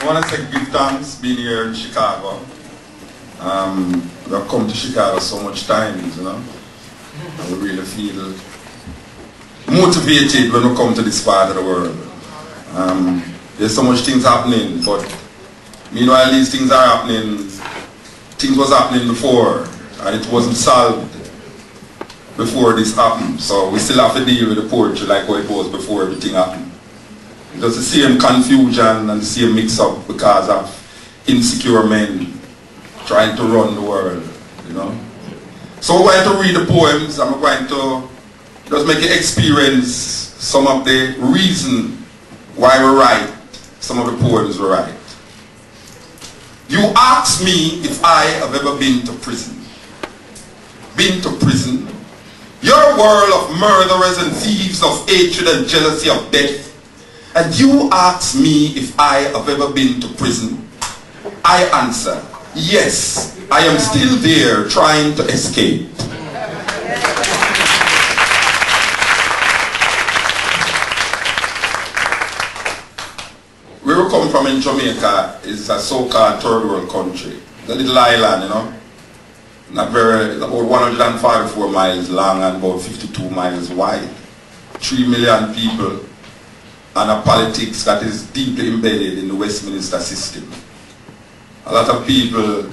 want to say give thanks being here in Chicago. We've come to Chicago so much times, you know. And we really feel motivated when we come to this part of the world. There's so much things happening, but meanwhile these things are happening, things was happening before, and it wasn't solved before this happened. So we still have to deal with the poetry like how it was before everything happened. It was the same confusion and the same mix-up because of insecure men trying to run the world, you know. So we're going to read the poems, and we're going to just make you experience some of the reason why we write some of the poems we write. You ask me if I have ever been to prison. Been to prison? Your world of murderers and thieves, of hatred and jealousy, of death. And you ask me if I have ever been to prison. I answer, yes, I am still there trying to escape. Where we come from in Jamaica is a so-called third world country. It's a little island, you know. Not very, it's about 144 miles long and about 52 miles wide. 3 million people, and a politics that is deeply embedded in the Westminster system. A lot of people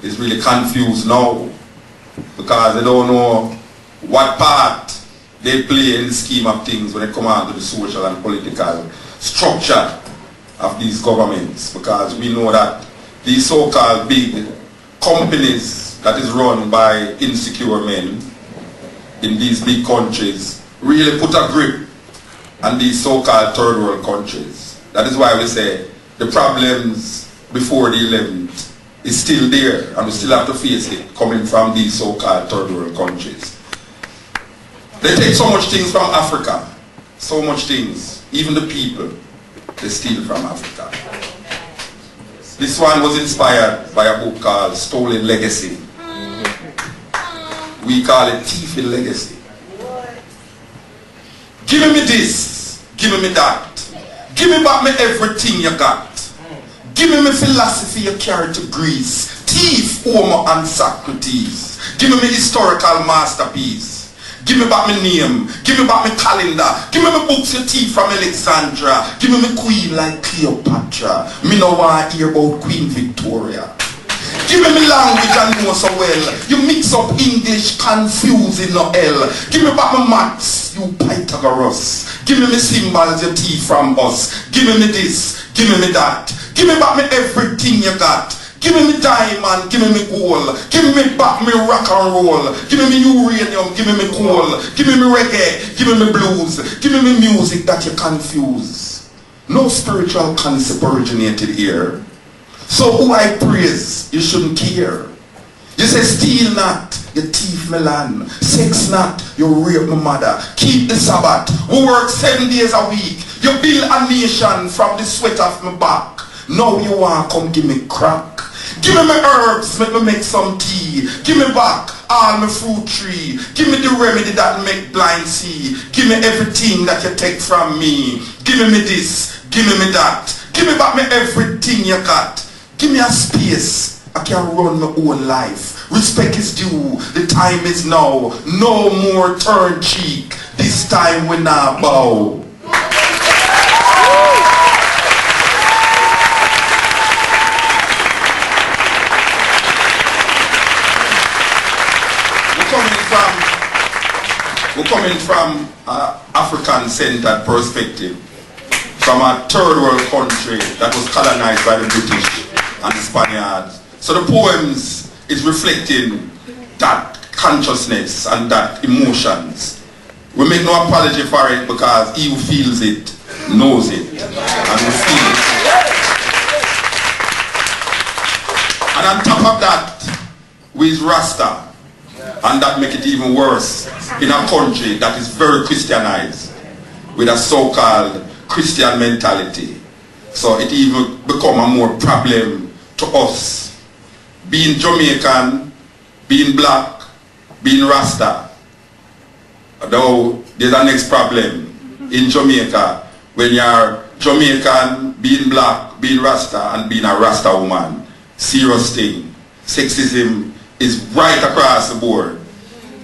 is really confused now because they don't know what part they play in the scheme of things when it comes out to the social and political structure of these governments, because we know that these so-called big companies that is run by insecure men in these big countries really put a grip on these so-called third world countries. That is why we say the problems before the 11th is still there, and we still have to face it coming from these so-called third world countries. They take so much things from Africa, so much things, even the people, they steal from Africa. This one was inspired by a book called Stolen Legacy. We call it Thief in Legacy. Give me this, give me that. Give me back me everything you got. Give me philosophy you carry to Greece. Thief, Homer and Socrates. Give me historical masterpiece. Give me back my name. Give me back my calendar. Give me my books you thief from Alexandria. Give me my queen like Cleopatra. Me no want to hear about Queen Victoria. Give me my language I know so well. You mix up English, confusing no L. Give me back my maths, you Pythagoras. Give me my symbols you thief from us. Give me this, give me that. Give me back me everything you got. Give me diamond, give me gold. Give me back me rock and roll. Give me uranium, give me coal. Give me reggae, give me blues. Give me music that you confuse. No spiritual concept originated here. So who I praise, you shouldn't care. You say steal not, you thief my land. Sex not, you rape my mother. Keep the Sabbath, we work 7 days a week. You build a nation from the sweat of my back. Now you want to come give me crack. Give me my herbs, let me make some tea. Give me back all my fruit tree. Give me the remedy that make blind see. Give me everything that you take from me. Give me this, give me that. Give me back me everything you got. Give me a space, I can run my own life. Respect is due, the time is now. No more turn cheek, this time we not bow. We're coming from an African-centered perspective, from a third world country that was colonized by the British and the Spaniards. So the poems is reflecting that consciousness and that emotions. We make no apology for it because he who feels it knows it, and we feel it. And on top of that, we is Rasta. And that make it even worse in a country that is very Christianized with a so-called Christian mentality. So it even become a more problem to us. Being Jamaican, being black, being Rasta. Though there's a next problem in Jamaica when you're Jamaican, being black, being Rasta, and being a Rasta woman. Serious thing. Sexism is right across the board.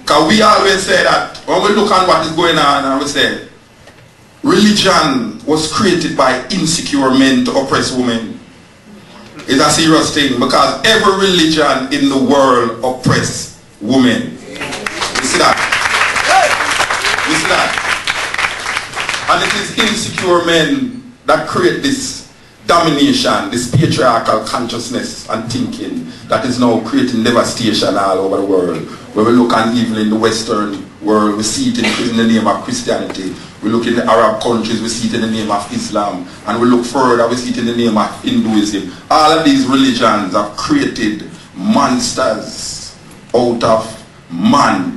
Because we always say that when we look at what is going on, and we say, religion was created by insecure men to oppress women. It's a serious thing because every religion in the world oppresses women. You see that? You see that? And it is insecure men that create this domination, this patriarchal consciousness and thinking that is now creating devastation all over the world. When we look at evil in the Western world, we see it in the name of Christianity. We look in the Arab countries, we see it in the name of Islam. And we look further, we see it in the name of Hinduism. All of these religions have created monsters out of man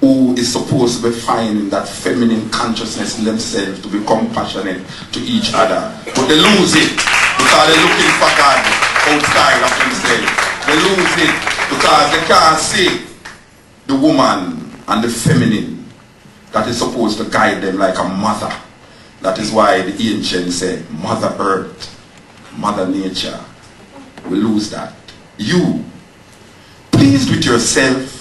who is supposed to be finding that feminine consciousness in themselves to be compassionate to each other. But they lose it because they're looking for God outside of themselves. They lose it because they can't see the woman and the feminine that is supposed to guide them like a mother. That is why the ancients say, Mother Earth, Mother Nature. We lose that. You, pleased with yourself,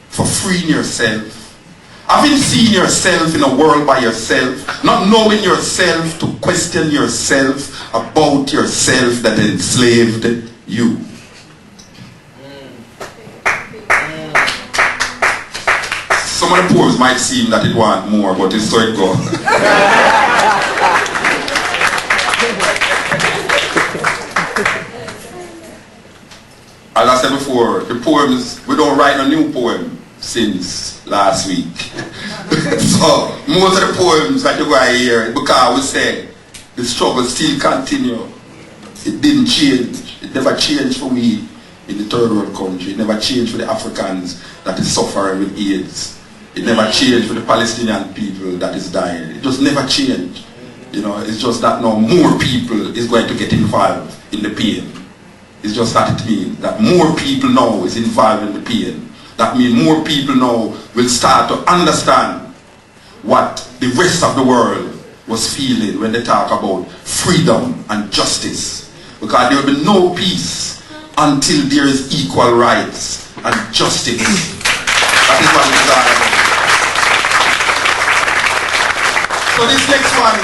for freeing yourself, having seen yourself in a world by yourself, not knowing yourself to question yourself about yourself that enslaved you. Some of the poems might seem that it want more, but it's so it goes. As I said before, the poems, we don't write a new poem since last week. So, most of the poems that you go hear, because we say the struggle still continue. It didn't change. It never changed for we in the third world country. It never changed for the Africans that is suffering with AIDS. It never changed for the Palestinian people that is dying. It just never changed. You know, it's just that now more people is going to get involved in the pain. It's just that it means that more people now is involved in the pain. That means more people now will start to understand what the rest of the world was feeling when they talk about freedom and justice. Because there will be no peace until there is equal rights and justice. That is what it is all about. So this next one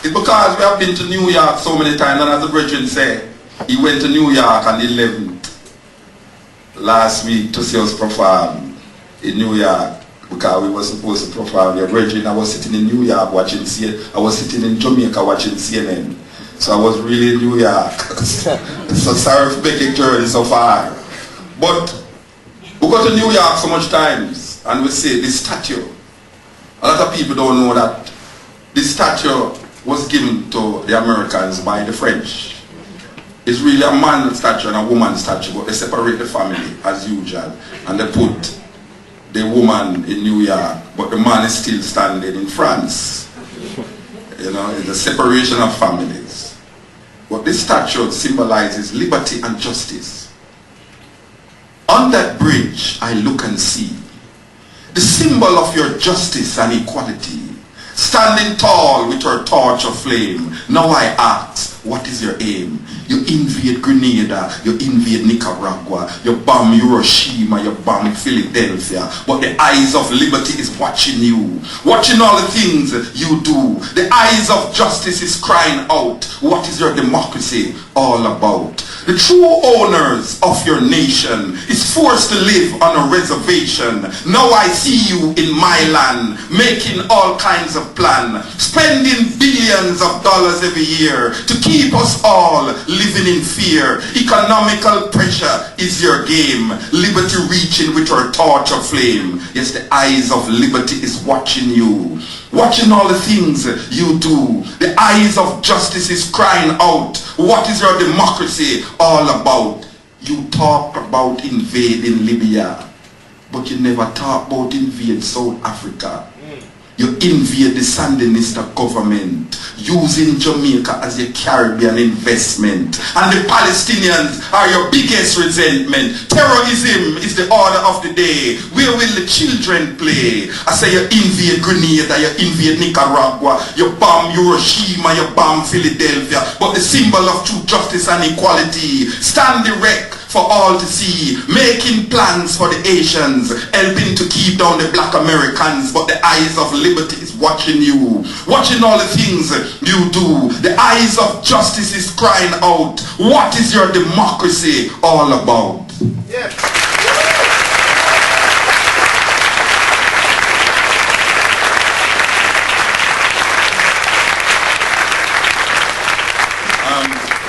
is because we have been to New York so many times, and as the brethren say, he went to New York on the 11th last week to see us perform in New York because we were supposed to perform. Your brethren, I was sitting in New York watching CNN. I was sitting in Jamaica watching CNN. So I was really in New York. So sorry for making journey so far. But we go to New York so much times and we see this statue. A lot of people don't know that this statue was given to the Americans by the French. It's really a man statue and a woman statue, but they separate the family as usual. And they put the woman in New York, but the man is still standing in France. You know, it's a separation of families. But this statue symbolizes liberty and justice. On that bridge, I look and see the symbol of your justice and equality, standing tall with your torch of flame. Now I ask, what is your aim? You invade Grenada, you invade Nicaragua, you bomb Hiroshima, you bomb Philadelphia, but the eyes of liberty is watching you, watching all the things you do. The eyes of justice is crying out, what is your democracy all about? The true owners of your nation is forced to live on a reservation. Now I see you in my land, making all kinds of plans, spending billions of dollars every year to keep us all living in fear. Economical pressure is your game, liberty reaching with your torch of flame. Yes, the eyes of liberty is watching you, watching all the things you do. The eyes of justice is crying out, what is your democracy all about? You talk about invading Libya, but you never talk about invading South Africa. You invade the Sandinista government, using Jamaica as your Caribbean investment. And the Palestinians are your biggest resentment. Terrorism is the order of the day. Where will the children play? I say you invade Grenada, you invade Nicaragua, you bomb Hiroshima, you bomb Philadelphia. But the symbol of truth, justice and equality stand erect for all to see, making plans for the Asians, helping to keep down the black Americans, but the eyes of liberty is watching you, watching all the things you do. The eyes of justice is crying out, what is your democracy all about? Yeah.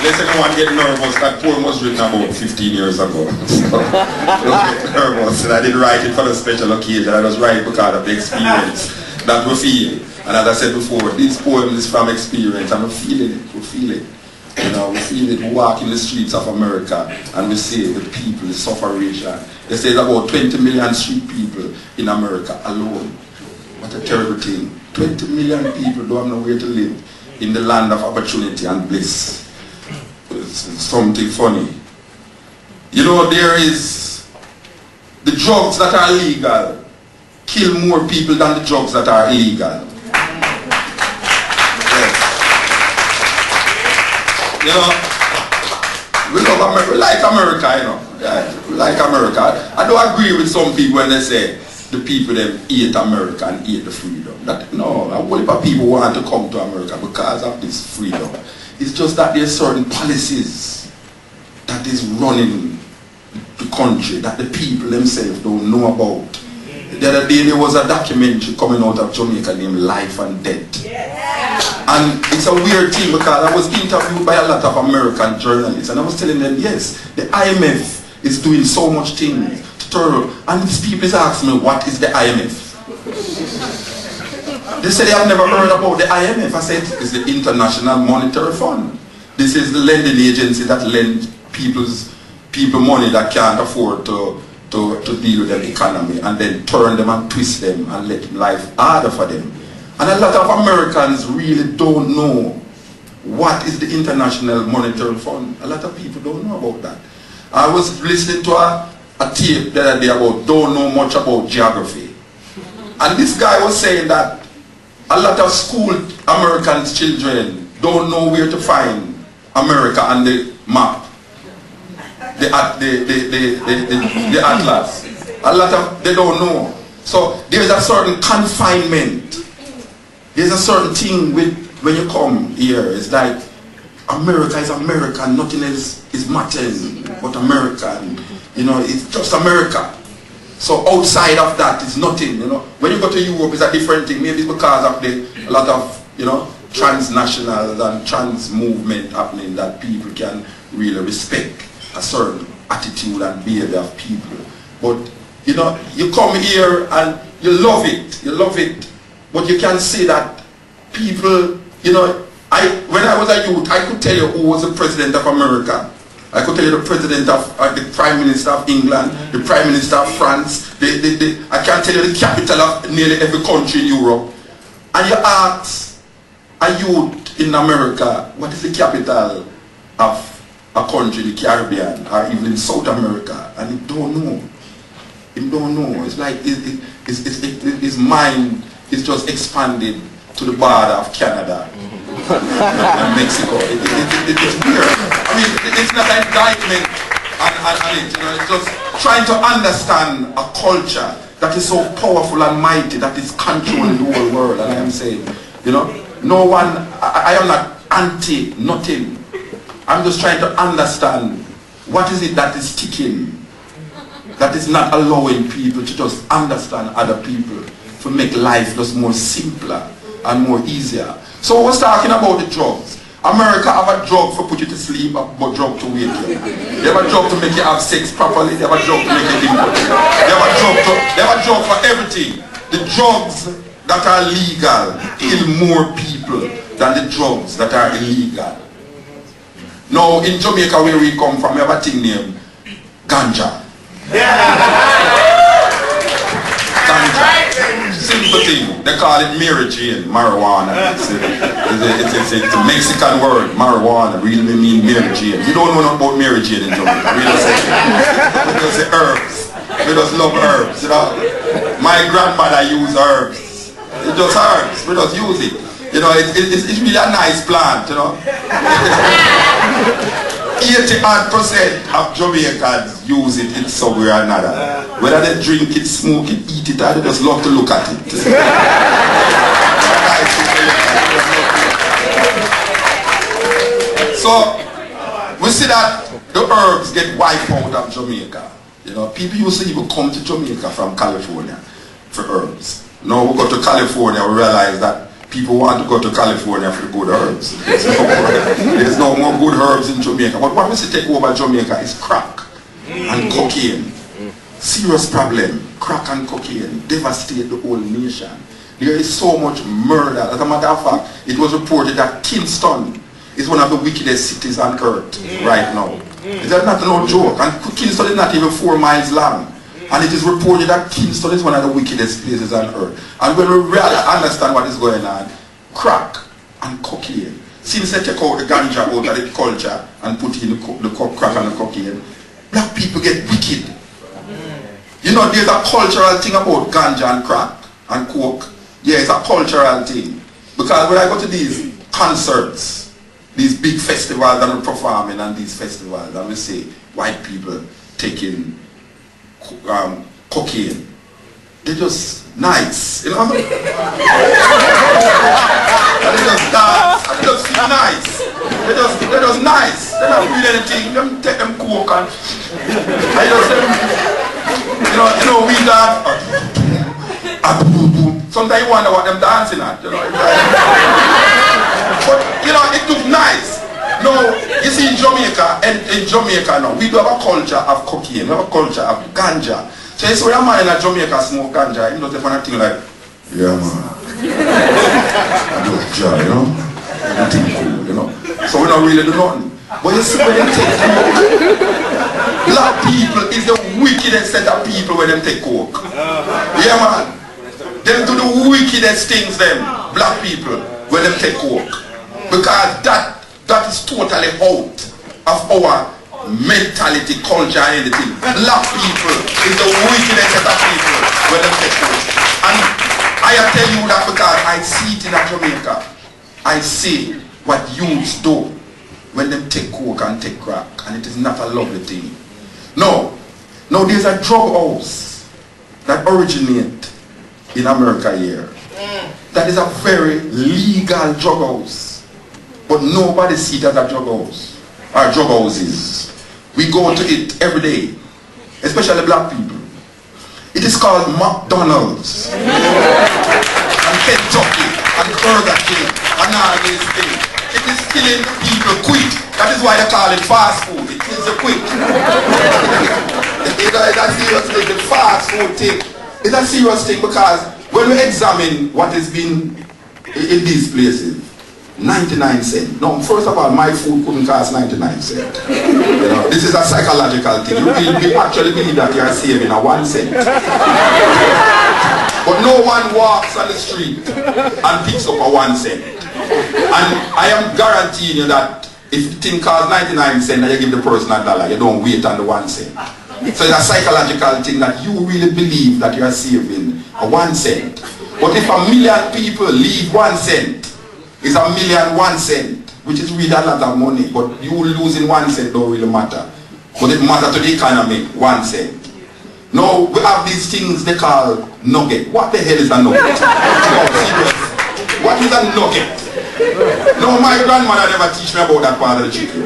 Let's anyone get nervous. That poem was written about 15 years ago. So, don't get nervous. And I didn't write it for a special occasion. I just write it because of the experience that we feel. And as I said before, this poem is from experience, and we're feeling it. We feel it. You know, we feel it. We walk in the streets of America and we see the people, the sufferation. They say there's about 20 million street people in America alone. What a terrible thing. 20 million people don't have nowhere to live in the land of opportunity and bliss. It's something funny. You know, there is the drugs that are legal kill more people than the drugs that are illegal. Yes. You know, we love America, we like America, you know. Yeah, we like America. I don't agree with some people when they say the people them hate America and hate the freedom. That, no, a whole heap of people want to come to America because of this freedom. It's just that there's certain policies that is running the country that the people themselves don't know about. The other day there was a documentary coming out of Jamaica named Life and Death. And it's a weird thing because I was interviewed by a lot of American journalists and I was telling them, yes, the IMF is doing so much things to turn. And these people is asking me, what is the IMF? They said they have never heard about the IMF. I said, it's the International Monetary Fund. This is the lending agency that lends people money that can't afford to deal with the economy and then turn them and twist them and let life harder for them. And a lot of Americans really don't know what is the International Monetary Fund. A lot of people don't know about that. I was listening to a tape the other day about don't know much about geography. And this guy was saying that a lot of school American children don't know where to find America on the map, the atlas. A lot of they don't know. So there's a certain confinement. There's a certain thing with when you come here. It's like America is America. Nothing else is mattering but America. You know, it's just America. So outside of that is nothing, you know. When you go to Europe, it's a different thing. Maybe it's because of a lot of, you know, transnational and trans movement happening that people can really respect a certain attitude and behavior of people. But, you know, you come here and you love it, but you can see that people, you know, when I was a youth, I could tell you who was the president of America. I could tell you the president of, the Prime Minister of England, the Prime Minister of France, I can tell you the capital of nearly every country in Europe. And you ask a youth in America, what is the capital of a country, the Caribbean, or even in South America, and he don't know. He don't know. It's like his mind is just expanded to the border of Canada. And Mexico. It's weird. I mean, it's not an indictment on it, you know, it's just trying to understand a culture that is so powerful and mighty that is controlling the whole world. And I am saying, you know, no one, I am not anti nothing. I'm just trying to understand what is it that is ticking, that is not allowing people to just understand other people, to make life just more simpler and more easier. So I was talking about the drugs. America have a drug for put you to sleep, a drug to wake you. They have a drug to make you have sex properly. They have a drug to make you impotent. They have a drug for everything. The drugs that are legal kill more people than the drugs that are illegal. Now in Jamaica where we come from, we have a thing named ganja. Ganja. people thing. They call it Mary Jane, marijuana. It's a Mexican word, marijuana. Really mean Mary Jane. You don't know nothing about Mary Jane in Jamaica. We just say herbs. We just love herbs, you know. My grandmother used herbs. It's just herbs. We just use it. You know, it's really a nice plant, you know. 80% of Jamaicans use it in some way or another. Whether they drink it, smoke it, eat it, or they just love to look at it. So, we see that the herbs get wiped out of Jamaica. You know, people used to even come to Jamaica from California for herbs. Now we go to California, we realize that people want to go to California for the good herbs. There's no more good herbs in Jamaica. But what we see take over Jamaica is crack and cocaine. Serious problem. Crack and cocaine devastate the whole nation. There is so much murder. As a matter of fact, it was reported that Kingston is one of the wickedest cities on earth right now. It's not no joke. And Kingston is not even 4 miles long. And it is reported that Kingston is one of the wickedest places on earth. And when we really understand what is going on, crack and cocaine. Since they take out the ganja out of the culture and put in the crack and the cocaine, black people get wicked. You know, there's a cultural thing about ganja and crack and coke. Yeah, it's a cultural thing. Because when I go to these concerts, these big festivals that we're performing and these festivals, and we say white people taking cocaine, they're just nice, you know. And they just dance, and they just feel nice. They're just nice. They don't feel anything. They take them coke and they just you know we dance. Sometimes you wonder what them dancing at, you know. But you know, it looks nice. No, you see in Jamaica, and in Jamaica now, we do have a culture of cocaine, we have a culture of ganja. So you see when a man in Jamaica smoke ganja, he does the funny thing like, yeah man, I do ganja, you know, nothing cool, you know. So we don't really do nothing. But you see when they take coke, black people is the wickedest set of people when they take coke. Yeah man, them do the wickedest things them, black people, when they take coke. Because that is totally out of our mentality, culture, and anything. Black people is the wickedest set of people when they take coke. And I tell you that because I see it in Jamaica. I see what youths do when they take coke and take crack, and it is not a lovely thing. No, there's a drug house that originates in America here. That is a very legal drug house. But nobody sees it as a drug house or drug houses. We go to it every day, especially black people. It is called McDonald's and Kentucky and Burger King and all these things. It is killing the people quick. That is why they call it fast food. It kills you quick. It's a serious thing. The fast food thing is a serious thing because when we examine what has been in these places, 99 cents. No, first of all, my food couldn't cost 99 cents. You know, this is a psychological thing. You actually believe that you are saving a 1 cent. But no one walks on the street and picks up a 1 cent. And I am guaranteeing you that if the thing costs 99 cents and you give the person $1, you don't wait on the 1 cent. So it's a psychological thing that you really believe that you are saving a 1 cent. But if 1 million people leave 1 cent, it's 1,000,001 cent, which is really a lot of money, but you losing 1 cent don't really matter. But it matters to the economy, 1 cent. Now we have these things they call nugget. What the hell is a nugget? Serious. What is a nugget? No, my grandmother never teach me about that part of the chicken.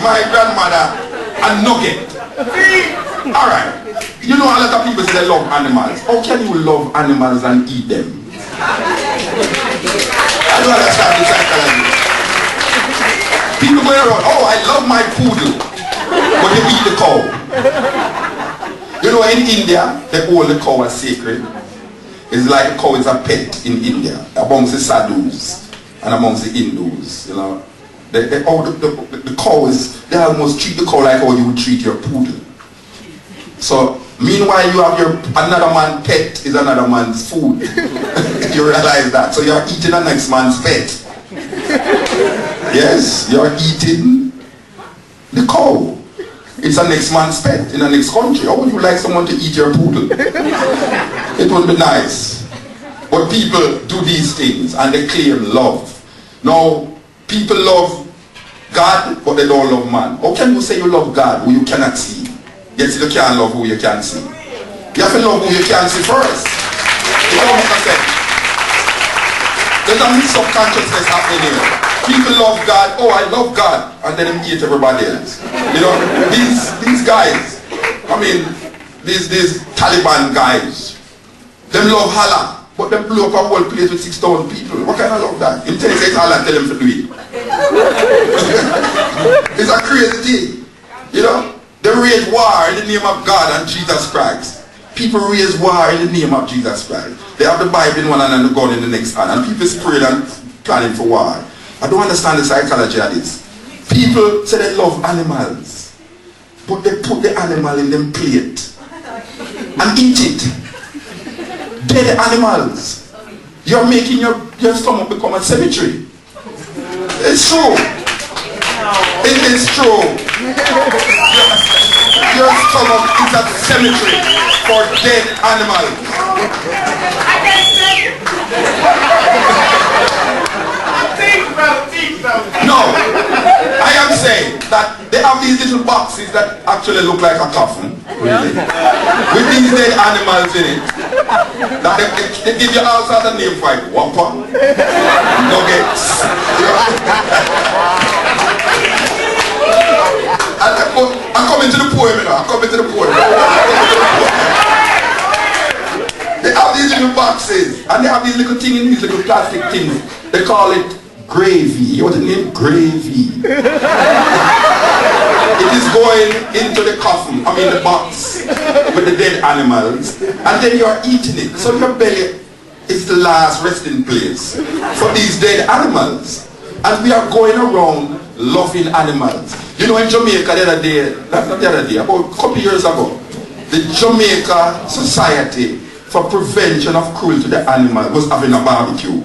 My grandmother, a nugget. Alright. You know a lot of people say they love animals. How can you love animals and eat them? I don't understand the psychology. People go around, oh I love my poodle, but they eat the cow. You know in India, they hold the cow as sacred. It's like the cow is a pet in India, amongst the Sadhus and amongst the Hindus. You know, the cow is, they almost treat the cow like how you would treat your poodle. So Meanwhile, you have another man's pet is another man's food. You realize that. So you're eating a next man's pet. Yes, you're eating the cow. It's a next man's pet in the next country. How would you like someone to eat your poodle? It would be nice. But people do these things and they claim love. Now, people love God, but they don't love man. How can you say you love God who you cannot see? Yet you can't love who you can see. You have to love who you can see first. You don't make a sense. There's a mix of consciousness happening here. People love God. Oh, I love God. And then they hate everybody else. You know, these guys, I mean, these Taliban guys, them love Allah, but them blew up a whole place with 6,000 people. What kind of love that? Him tell you Allah, tell him to do it. It's a crazy thing. You know, they raise war in the name of God and Jesus Christ. People raise war in the name of Jesus Christ. They have the Bible in one hand and the gun in the next hand, and people spraying and planning for war. I don't understand the psychology of this. People say they love animals, but they put the animal in them plate and eat it. Dead animals. You're making your stomach become a cemetery. It's true. It is true. Your stomach is a cemetery for dead animals. No, I am saying that they have these little boxes that actually look like a coffin, really, with these dead animals in it. That they give you all sorts of names for it. Whopper, nuggets. I'm coming to the poem, you know. I'm coming to the poem. They have these little boxes, and they have these little things in these little plastic things. They call it gravy. What's the name? Gravy. It is going into the coffin, I mean the box, with the dead animals, and then you're eating it. So your belly is the last resting place for these dead animals. And we are going around loving animals. You know, in Jamaica the other day, that's not the other day, about a couple years ago, the Jamaica Society for Prevention of Cruelty to the Animal was having a barbecue.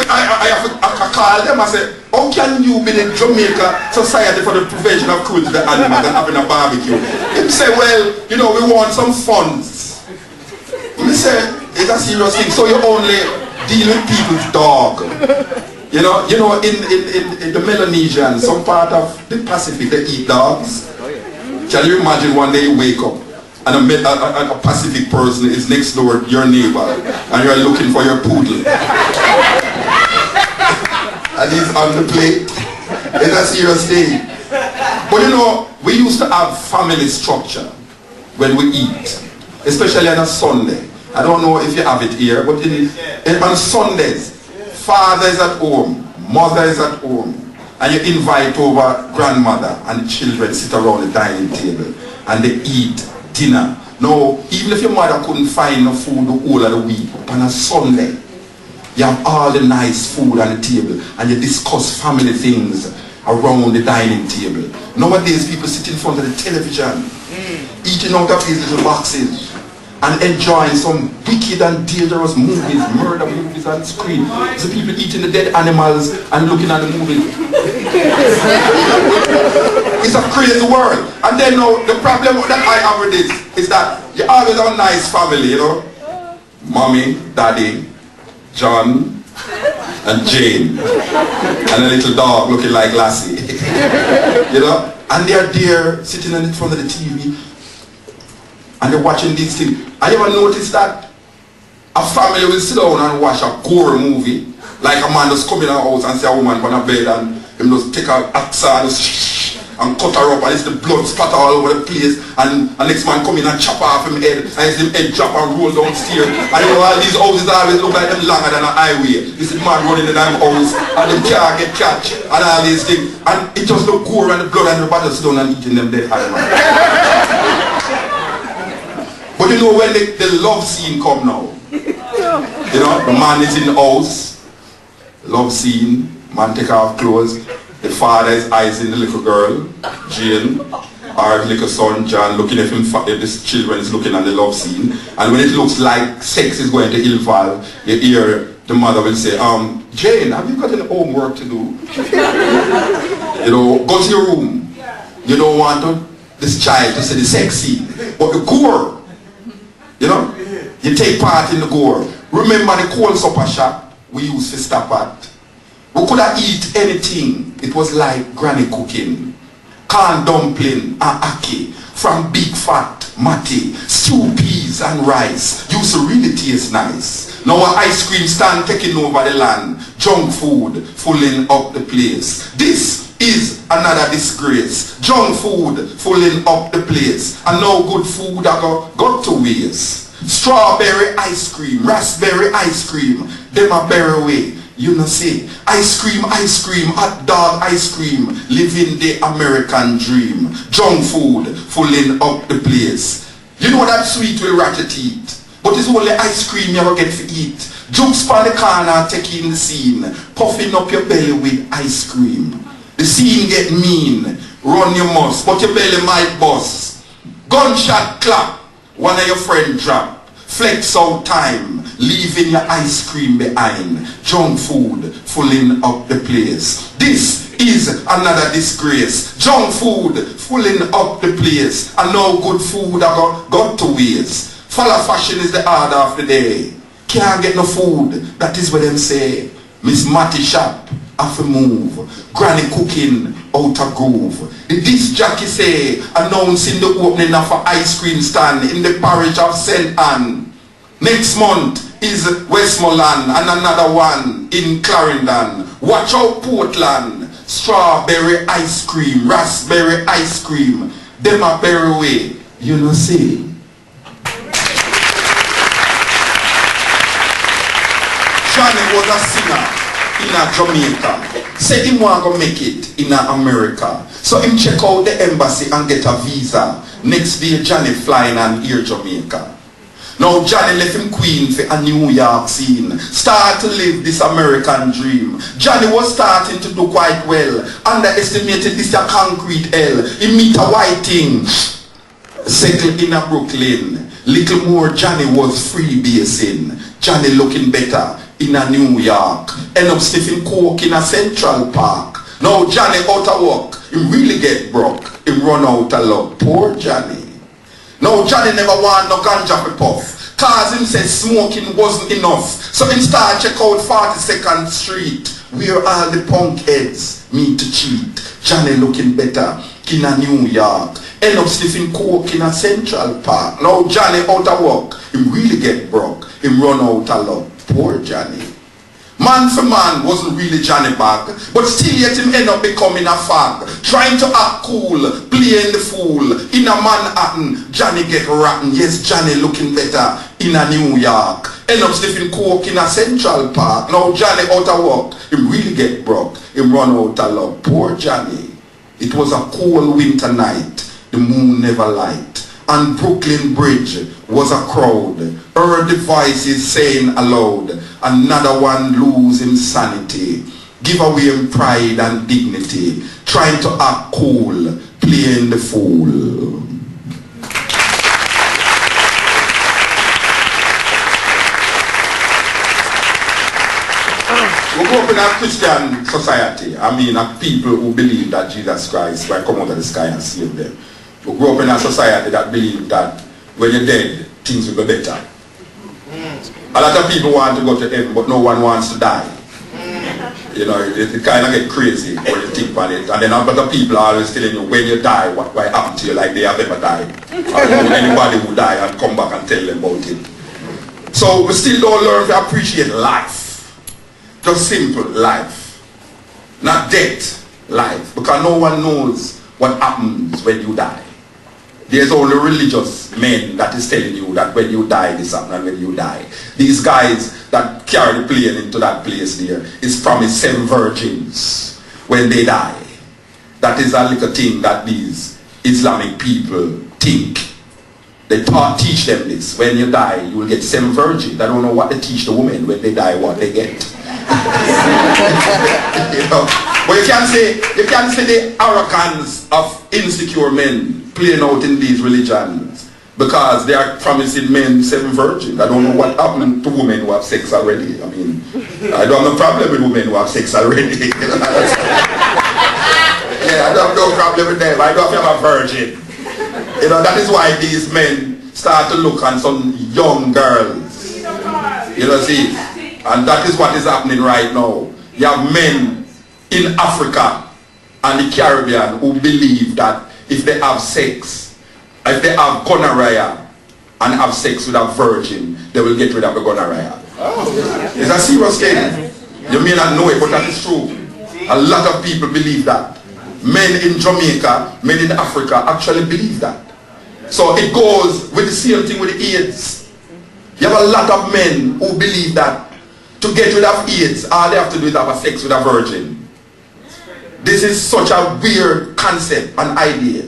I have to call them and say, how can you be the Jamaica Society for the Prevention of Cruelty to the Animals and having a barbecue? They say, well, you know, we want some funds. We say, it's a serious thing, so you only deal with people's dog. You know, in the Melanesian, some part of the Pacific, they eat dogs. Can you imagine one day you wake up and a Pacific person is next door, your neighbor, and you're looking for your poodle. And he's on the plate. It's a serious thing. But you know, we used to have family structure when we eat, especially on a Sunday. I don't know if you have it here, but on Sundays, father is at home, mother is at home, and you invite over grandmother and the children sit around the dining table and they eat dinner. Now, even if your mother couldn't find no food the whole of the week, on a Sunday, you have all the nice food on the table and you discuss family things around the dining table. Nowadays, people sit in front of the television, eating out of these little boxes and enjoying some wicked and dangerous movies, murder movies on screen. So people eating the dead animals and looking at the movie. It's a crazy world. And then now, the problem that I have with this is that you always have a nice family, you know. Mommy, daddy, John, and Jane, and a little dog looking like Lassie. You know? And they're there, sitting in front of the TV, and they're watching these things. I ever noticed that a family will sit down and watch a gore movie, like a man just come in a house and see a woman on a bed and him just take an axe and cut her up and it's the blood splatter all over the place and the next man come in and chop off him head and his head drop and roll downstairs and you know all these houses always look like them longer than a highway. You see the man running in that house and the car get catch and all these things and it just look gore and the blood and everybody sit down and eating them dead animals. But you know when the love scene come now, you know, the man is in the house, love scene, man take off clothes, The father is eyes in the little girl, Jane, or little son, John, looking at him, if this children is looking at the love scene. And when it looks like sex is going to involve, you hear the mother will say, Jane, have you got any homework to do? You know, go to your room. You don't want this child to see the sex scene. But the gore, you know, you take part in the gore. Remember the cold supper shop we used to stop at? We could have eat anything. It was like granny cooking. Corn dumpling and ackee from big fat, mati, stew peas and rice. Used to really taste nice. Now an ice cream stand taking over the land. Junk food filling up the place. This is another disgrace. Junk food filling up the place. And now good food got to waste. Strawberry ice cream, raspberry ice cream, them a berry way. You know say, ice cream, hot dog ice cream, living the American dream. Junk food filling up the place. You know that sweet will ratchet teeth, but it's only ice cream you ever get to eat. Jumps for the corner, taking the scene, puffing up your belly with ice cream. The scene get mean, run your must, but your belly might bust. Gunshot clap, one of your friends drop. Flex out time, leaving your ice cream behind. Junk food filling up the place. This is another disgrace. Junk food filling up the place. And no good food got to waste. Follow fashion is the order of the day. Can't get no food, that is what them say. Miss Matty shop, have to move. Granny cooking out a groove. The disc jockey say, announcing the opening of an ice cream stand in the parish of St. Anne. Next month is Westmoreland and another one in Clarendon. Watch out Portland. Strawberry ice cream, raspberry ice cream. Them a berry way. You know see. Johnny was a singer in Jamaica. Said he want to make it in America. So him check out the embassy and get a visa. Next day Johnny flying and here Jamaica. Now Johnny left him queen for a New York scene. Start to live this American dream. Johnny was starting to do quite well. Underestimated this a concrete hell. He meet a white thing. Settled in a Brooklyn. Little more Johnny was freebasing. Johnny looking better in a New York. End up sniffing coke in a Central Park. Now Johnny out of work. He really get broke. He run out of luck. Poor Johnny. Now Johnny never want no ganja for puff. Cause him said smoking wasn't enough. So him start check out 42nd Street. Where all the punk heads meet to cheat. Johnny looking better in a New York. End up sniffing coke in a Central Park. Now Johnny out of work. Him really get broke. Him run out of luck. Poor Johnny. Man for man wasn't really Johnny back, but still yet him end up becoming a fag. Trying to act cool, playing the fool. In a Manhattan, Johnny get rotten. Yes, Johnny looking better in a New York. End up sniffing coke in a Central Park. Now Johnny out of work, him really get broke. Him run out of luck. Poor Johnny. It was a cold winter night. The moon never light. And Brooklyn Bridge was a crowd. Heard the voices saying aloud, another one lose him sanity. Give away him pride and dignity. Trying to act cool, playing the fool. We grew up in a Christian society. I mean, of people who believe that Jesus Christ will come out of the sky and save them. We grew up in a society that believe that when you're dead, things will be better. A lot of people want to go to heaven, but no one wants to die. You know, it kind of get crazy when you think about it. And then other people are always telling you when you die, what will happen to you, like they have ever died. I don't know anybody who died and come back and tell them about it. So we still don't learn to appreciate life. Just simple life. Not death, life. Because no one knows what happens when you die. There's only religious men that is telling you that when you die this happens and when you die. These guys that carry the plane into that place there is promised 7 virgins when they die. That is a little thing that these Islamic people think. They teach them this. When you die, you will get 7 virgins. I don't know what they teach the women when they die, what they get. You know? But you can see the arrogance of insecure men playing out in these religions because they are promising men 7 virgins. I don't know what happened to women who have sex already. I mean, I don't have no problem with women who have sex already. Yeah, I don't have no problem with them. I don't have a virgin. You know, that is why these men start to look on some young girls. You know, see? And that is what is happening right now. You have men in Africa and the Caribbean who believe that if they have sex, if they have gonorrhea and have sex with a virgin, they will get rid of the gonorrhea. It's a serious thing. You may not know it, but that is true. A lot of people believe that. Men in Jamaica, men in Africa actually believe that. So it goes with the same thing with the AIDS. You have a lot of men who believe that to get rid of AIDS, all they have to do is have a sex with a virgin. This is such a weird concept and idea.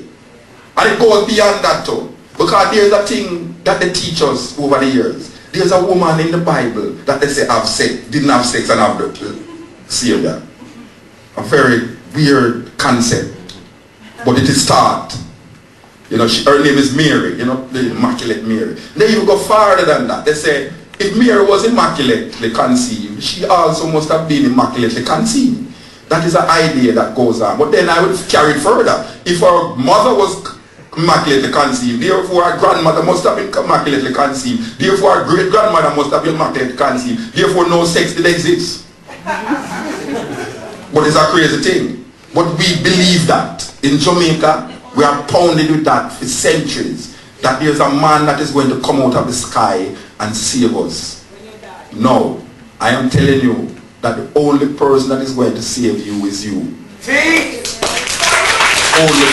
And it goes beyond that too. Because there's a thing that they teach us over the years. There's a woman in the Bible that they say didn't have sex and have the Savior. A very weird concept. But it is taught. You know, her name is Mary, you know, the Immaculate Mary. They even go farther than that. They say, if Mary was immaculately conceived, she also must have been immaculately conceived. That is an idea that goes on. But then I would carry it further. If her mother was immaculately conceived, therefore her grandmother must have been immaculately conceived, therefore her great-grandmother must have been immaculately conceived, therefore no sex did exist. But it's a crazy thing. But we believe that. In Jamaica, we are pounded with that for centuries. That there's a man that is going to come out of the sky and save us. No. I am telling you that the only person that is going to save you is you. Only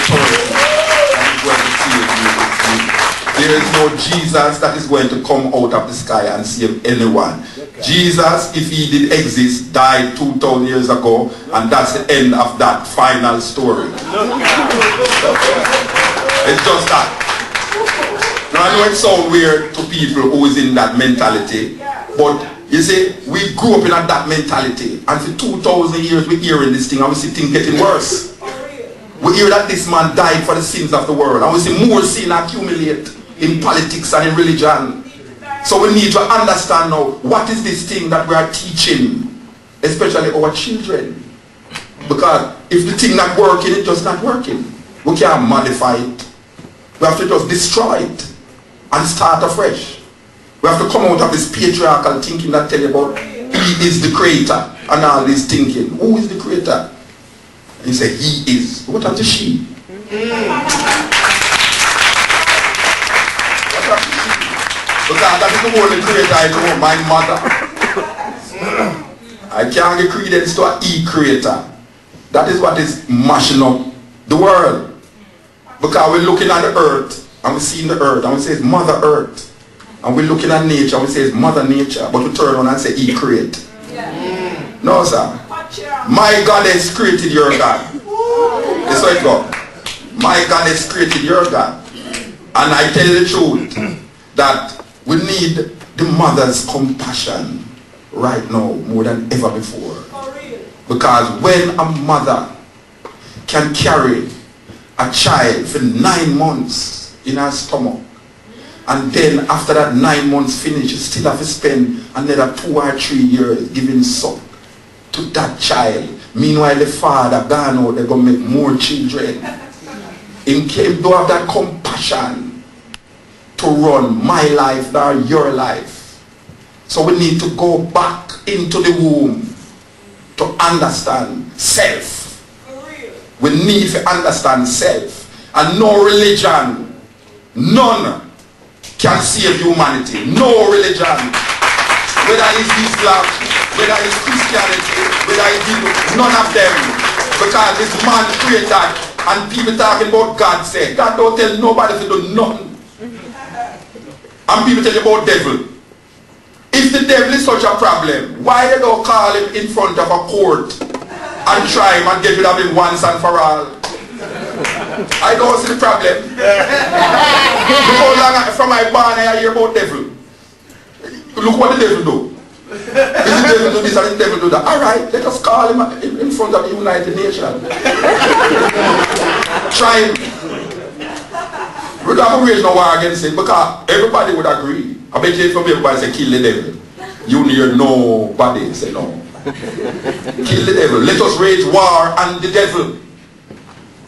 person that is going to save you is you. There is no Jesus that is going to come out of the sky and save anyone. Jesus, if he did exist, died 2,000 years ago, and that's the end of that final story. It's just that. Now I know it sounds weird to people who is in that mentality, but you see, we grew up in that mentality, and for 2,000 years we're hearing this thing, and we see things getting worse. We hear that this man died for the sins of the world, and we see more sin accumulate in politics and in religion. So we need to understand now, what is this thing that we are teaching, especially our children? Because if the thing not working, it's just not working. We can't modify it. We have to just destroy it and start afresh. We have to come out of this patriarchal thinking that tell you about he is the creator and all this thinking. Who is the creator? And you say he is. What of the she? What of the she? Because that is the only creator I know, my mother. I can't give credence to an e-creator. That is what is mashing up the world. Because we're looking at the earth and we're seeing the earth and we say it's Mother Earth. And we're looking at nature and we say it's Mother Nature. But we turn around and say he create. No, sir. My God has created your God. That's how it goes. My God has created your God. And I tell you the truth that we need the mother's compassion right now more than ever before. Because when a mother can carry a child for 9 months in her stomach, and then after that 9 months finish, you still have to spend another 2 or 3 years giving suck to that child. Meanwhile the father gone out, they're going to make more children. In case you have that compassion to run my life or your life. So we need to go back into the womb to understand self. We need to understand self. And no religion, none can save humanity. No religion. Whether it's Islam, whether it's Christianity, whether it's Hindu, none of them. Because this man created, and people talking about God say, God don't tell nobody to do nothing. And people tell you about devil. If the devil is such a problem, why they don't call him in front of a court and try him and get rid of him once and for all? I don't see the problem. How long from my barn I hear about devil? Look what the devil do. Is the devil do this and the devil do that. Alright, let us call him in front of the United Nations. Try him. We don't have to raise no war against it because everybody would agree. I bet you if everybody say kill the devil, you hear nobody say no. Kill the devil. Let us wage war on the devil.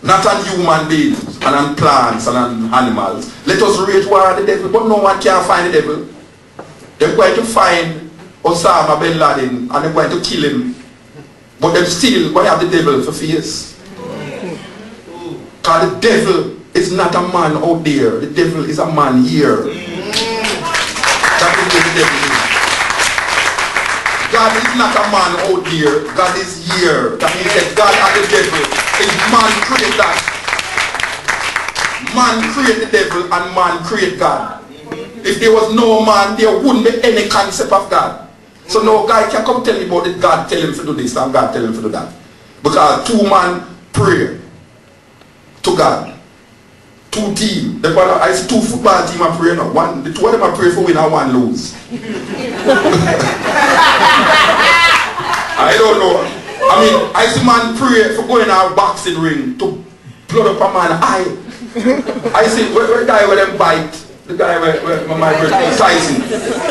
Not on human beings and on plants and on animals. Let us wage war on the devil, but no one can find the devil. They're going to find Osama bin Laden and they're going to kill him. But they're still going to have the devil for face. Because the devil is not a man out there. The devil is a man here. That is what the devil is. God is not a man out there. God is here. That means that God and the devil is man create that. Man create the devil and man create God. If there was no man, there wouldn't be any concept of God. So no guy can come tell me about it. God tell him to do this and God tell him to do that. Because two man pray to God. Two team. I see two football team are praying now. The two of them are praying for win and one lose. I don't know. I mean, I see man pray for going to a boxing ring to blood up a man eye. I see where guy with them bite. The guy where my brother Tyson.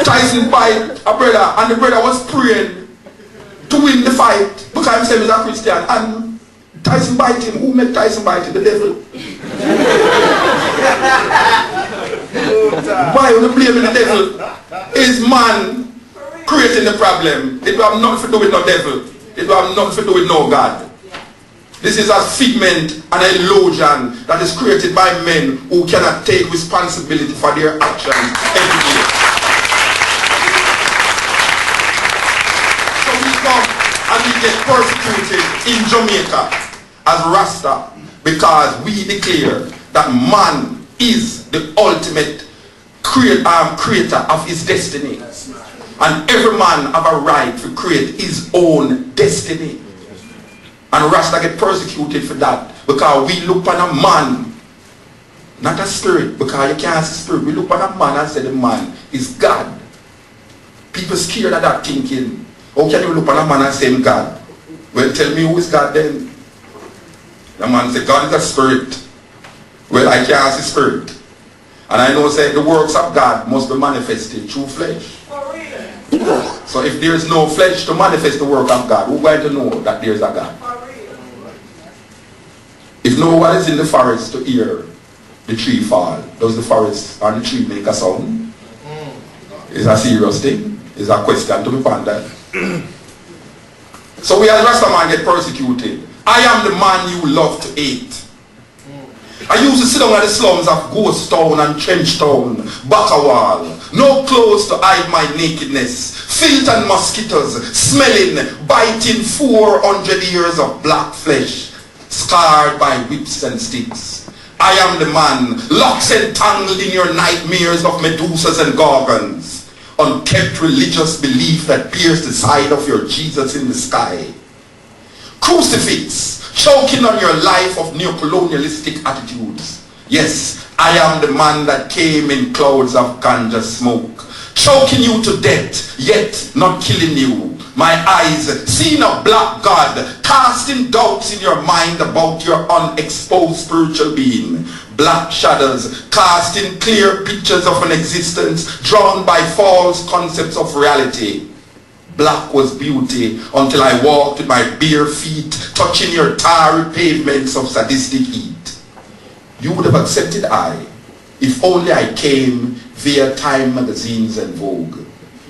Tyson bite a brother and the brother was praying to win the fight because himself is a Christian and Tyson bite him. Who made Tyson bite him? The devil. Why would you blame the devil? Is man creating the problem? It will have nothing to do with no devil. It will have nothing to do with no God. This is a figment and an illusion that is created by men who cannot take responsibility for their actions every day. So we come and we get persecuted in Jamaica as Rasta because we declare that man is the ultimate creator of his destiny. And every man have a right to create his own destiny. And Rasta get persecuted for that because we look on a man, not a spirit, because you can't see spirit. We look on a man and say the man is God. People scared of that thinking. How can you look on a man and say him God? Well, tell me who is God then? The man say God is a spirit. Well, I can't see spirit. And I know say the works of God must be manifested through flesh. So if there is no flesh to manifest the work of God, who going to know that there is a God? If no one is in the forest to hear the tree fall, does the forest and the tree make a sound? It's a serious thing. It's a question to be pondered. So we as Rastaman get persecuted. I am the man you love to hate. I used to sit down at the slums of Ghost Town and Trench Town, Bakawal. No clothes to hide my nakedness. Filth and mosquitoes, smelling, biting 400 years of black flesh, scarred by whips and sticks. I am the man, locks entangled in your nightmares of Medusas and Gorgons. Unkept religious belief that pierced the side of your Jesus in the sky. Crucifix, choking on your life of neo-colonialistic attitudes. Yes, I am the man that came in clouds of ganja smoke, choking you to death, yet not killing you. My eyes, seeing a black God, casting doubts in your mind about your unexposed spiritual being. Black shadows, casting clear pictures of an existence drawn by false concepts of reality. Black was beauty until I walked with my bare feet, touching your tarry pavements of sadistic heat. You would have accepted I, if only I came via Time magazines and Vogue.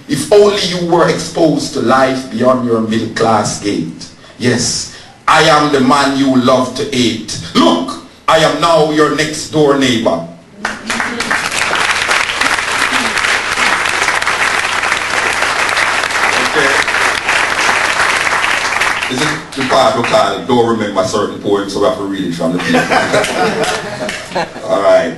If only you were exposed to life beyond your middle class gate. Yes, I am the man you love to hate. Look, I am now your next door neighbor. This is the part we call don't remember certain poems, so we have to read it from the people. Alright.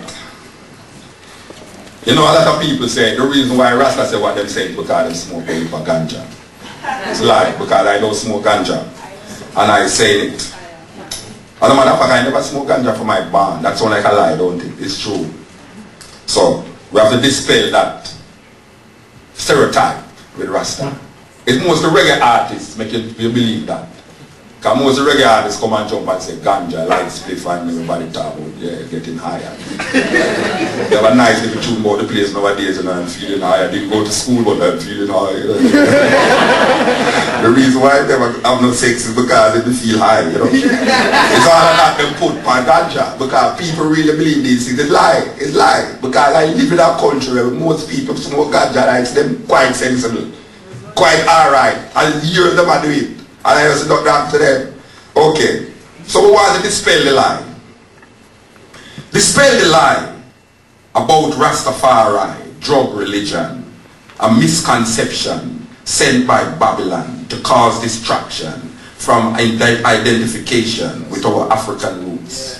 You know, a lot of people say the reason why Rasta say what them say is because they smoke paper ganja. It's lie, because I don't smoke ganja. And I say it. As a matter of fact, I never smoke ganja for my band. That sounds like a lie, don't it? It's true. So, we have to dispel that stereotype with Rasta. It's most the reggae artists make you believe that. Because most of the reggae artists come and jump and say ganja, light spliff, and everybody talk about getting higher. They have a nice little tune about the place nowadays, and I'm feeling higher. I didn't go to school, but I'm feeling higher. The reason why they have no sex is because they feel high, you know. It's all that them put on ganja, because people really believe these things. It's lie. Because I live in a country where most people smoke ganja, like them quite sensible, quite alright, and years them are doing it. And I was not down to them. Okay. So we want to dispel the lie. Dispel the lie about Rastafari, drug religion, a misconception sent by Babylon to cause distraction from identification with our African roots.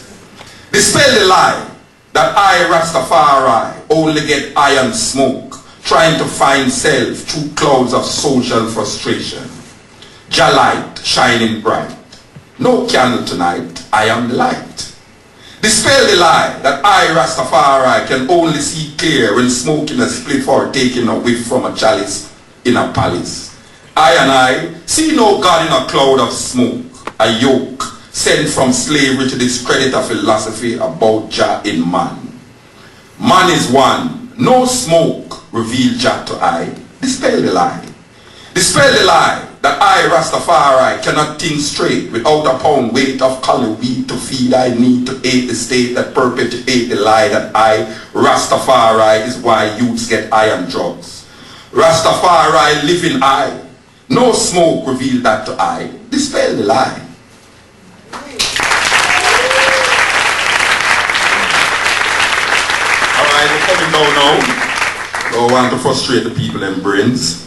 Dispel the lie that I, Rastafari, only get iron smoke, trying to find self through clouds of social frustration. Jah light shining bright. No candle tonight, I am the light. Dispel the lie that I, Rastafari, can only see clear when smoking a spliff or taking a whiff from a chalice in a palace. I and I see no God in a cloud of smoke, a yoke sent from slavery to discredit a philosophy about Jah in man. Man is one, no smoke reveal Jah to I. Dispel the lie. Dispel the lie that I, Rastafari, cannot think straight without a pound weight of color wheat to feed I need to aid the state that perpetuate the lie that I, Rastafari, is why youths get iron drugs. Rastafari live in I. No smoke reveal that to I. Dispel the lie. Alright, we're coming down now. Don't want to frustrate the people in brains.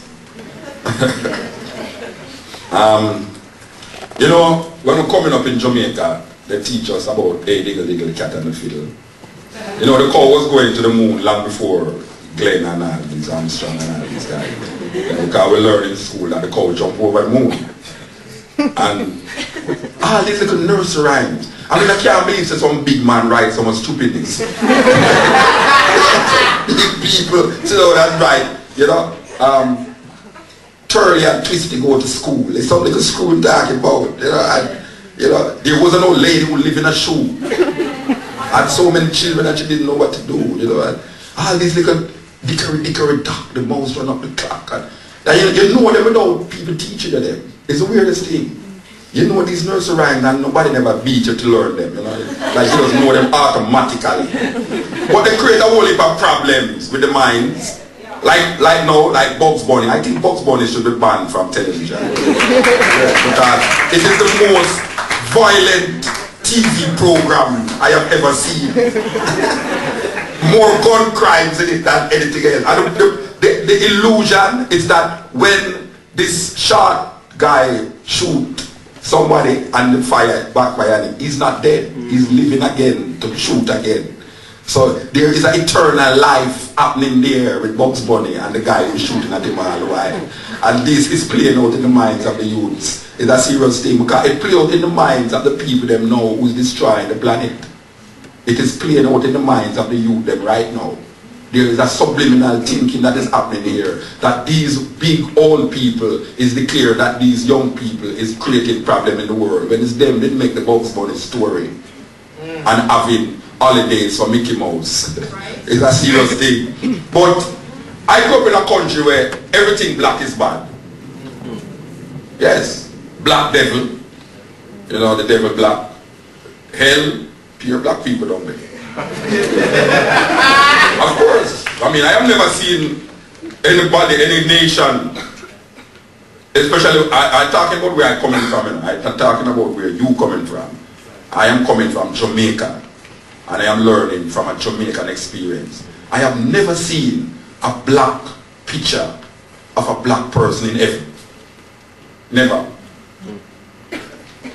You know, when we're coming up in Jamaica, they teach us about hey, diggle, diggle, cat and the fiddle. You know, the cow was going to the moon long before Glenn and all these Armstrong and all these guys. Because we learned in school that the cow jumped over the moon. And all these little nursery rhymes. I mean, I can't believe that some big man writes some stupidness. Big people, so that's right, you know. Turley and Twisty go to school. There's something to school talking about. You know, there was an old lady who lived in a shoe. Had so many children that she didn't know what to do. You know, and all these little dickory dock, the mouse run up the clock. And you know them without people teaching you them. It's the weirdest thing. You know these nursery rhymes and nobody never beat you to learn them. You know, like you just know them automatically. But they create a whole heap of problems with the minds. Like Bugs Bunny. I think Bugs Bunny should be banned from television. Because it is the most violent TV program I have ever seen. More gun crimes in it than anything else. And the illusion is that when this short guy shoot somebody and the fire backfire him, he's not dead. He's living again to shoot again. So there is an eternal life happening there with Bugs Bunny and the guy who's shooting at him all the while. And this is playing out in the minds of the youths. It's a serious thing because it plays out in the minds of the people them know who's destroying the planet. It is playing out in the minds of the youth them right now. There is a subliminal thinking that is happening here. That these big old people is declare that these young people is creating problem in the world. When it's them that make the Bugs Bunny story. And having holidays for Mickey Mouse. It's a serious thing. But I grew up in a country where everything black is bad. Yes. Black devil. You know, the devil black. Hell, pure black people don't make. Of course. I mean, I have never seen anybody, any nation, especially, I'm talking about where I'm coming from. I'm talking about where you coming from. I am coming from Jamaica. And I am learning from a Jamaican experience. I have never seen a black picture of a black person in heaven. Never.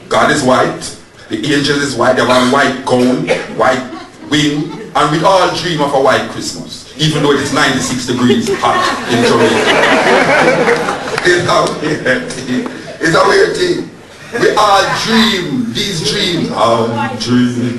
God is white, the angel is white, they have a white gown, white wing, and we all dream of a white Christmas, even though it is 96 degrees hot in Jamaica. It's a weird thing. We all dream these dreams. I'm dreaming.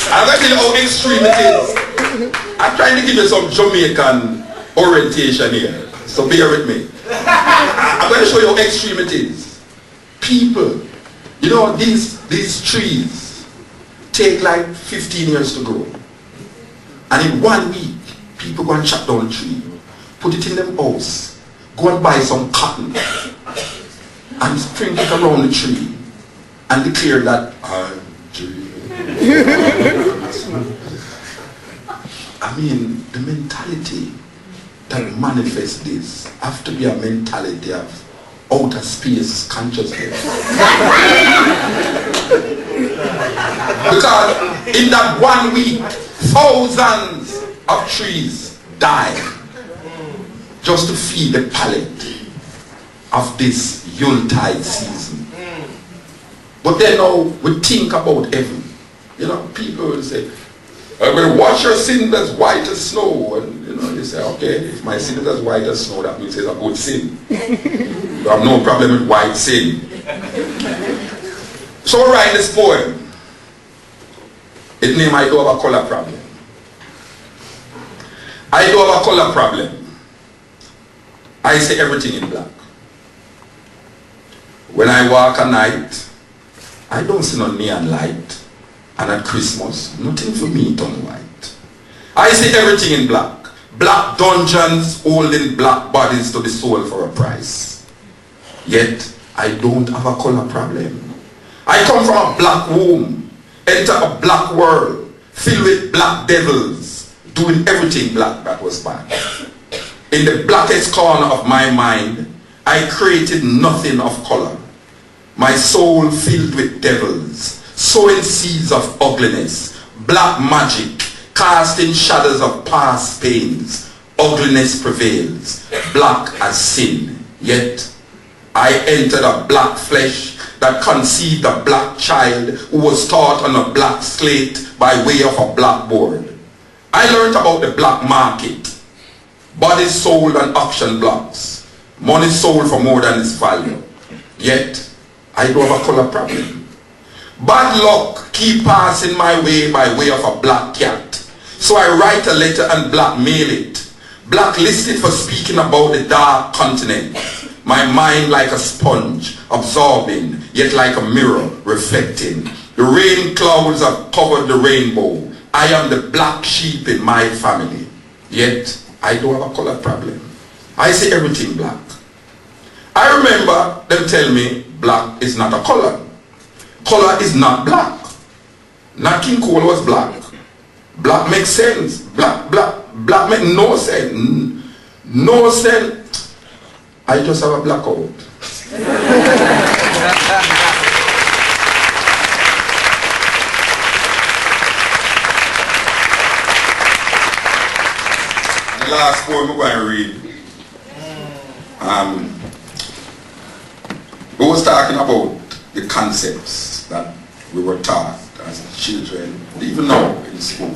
I'm going to tell you how extreme it is. I'm trying to give you some Jamaican orientation here, so bear with me. I'm going to show you how extreme it is. People, you know, these trees take like 15 years to grow. And in 1 week, people go and chop down the tree, put it in them house, go and buy some cotton, and sprinkle it around the tree, and declare that I'm I mean, the mentality that manifests this have to be a mentality of outer space consciousness. Because in that 1 week, thousands of trees die just to feed the palate of this Yuletide season. But then now we think about heaven. You know, people will say, I will wash your sins as white as snow. And you know, they say, okay, if my sin is as white as snow, that means it's a good sin. You have no problem with white sin. So I write this poem. Its name, I do have a color problem. I do have a color problem. I see everything in black. When I walk at night, I don't see no neon light. And at Christmas, nothing for me turn white. I see everything in black. Black dungeons holding black bodies to be sold for a price. Yet, I don't have a color problem. I come from a black womb, enter a black world, filled with black devils, doing everything black that was bad. In the blackest corner of my mind, I created nothing of color. My soul filled with devils, sowing seeds of ugliness, black magic, casting shadows of past pains. Ugliness prevails, black as sin. Yet, I entered a black flesh that conceived a black child who was taught on a black slate by way of a blackboard. I learned about the black market. Bodies sold on auction blocks. Money sold for more than its value. Yet, I don't have a color problem. Bad luck keep passing my way by way of a black cat. So I write a letter and blackmail it. Blacklisted for speaking about the dark continent. My mind like a sponge, absorbing, yet like a mirror, reflecting. The rain clouds have covered the rainbow. I am the black sheep in my family. Yet, I don't have a color problem. I see everything black. I remember them tell me black is not a color. Color is not black. Nat King Cole was black. Black makes sense. Black makes no sense. No sense. I just have a blackout. The last poem we're going to read. We was talking about the concepts that we were taught as children, even now in school,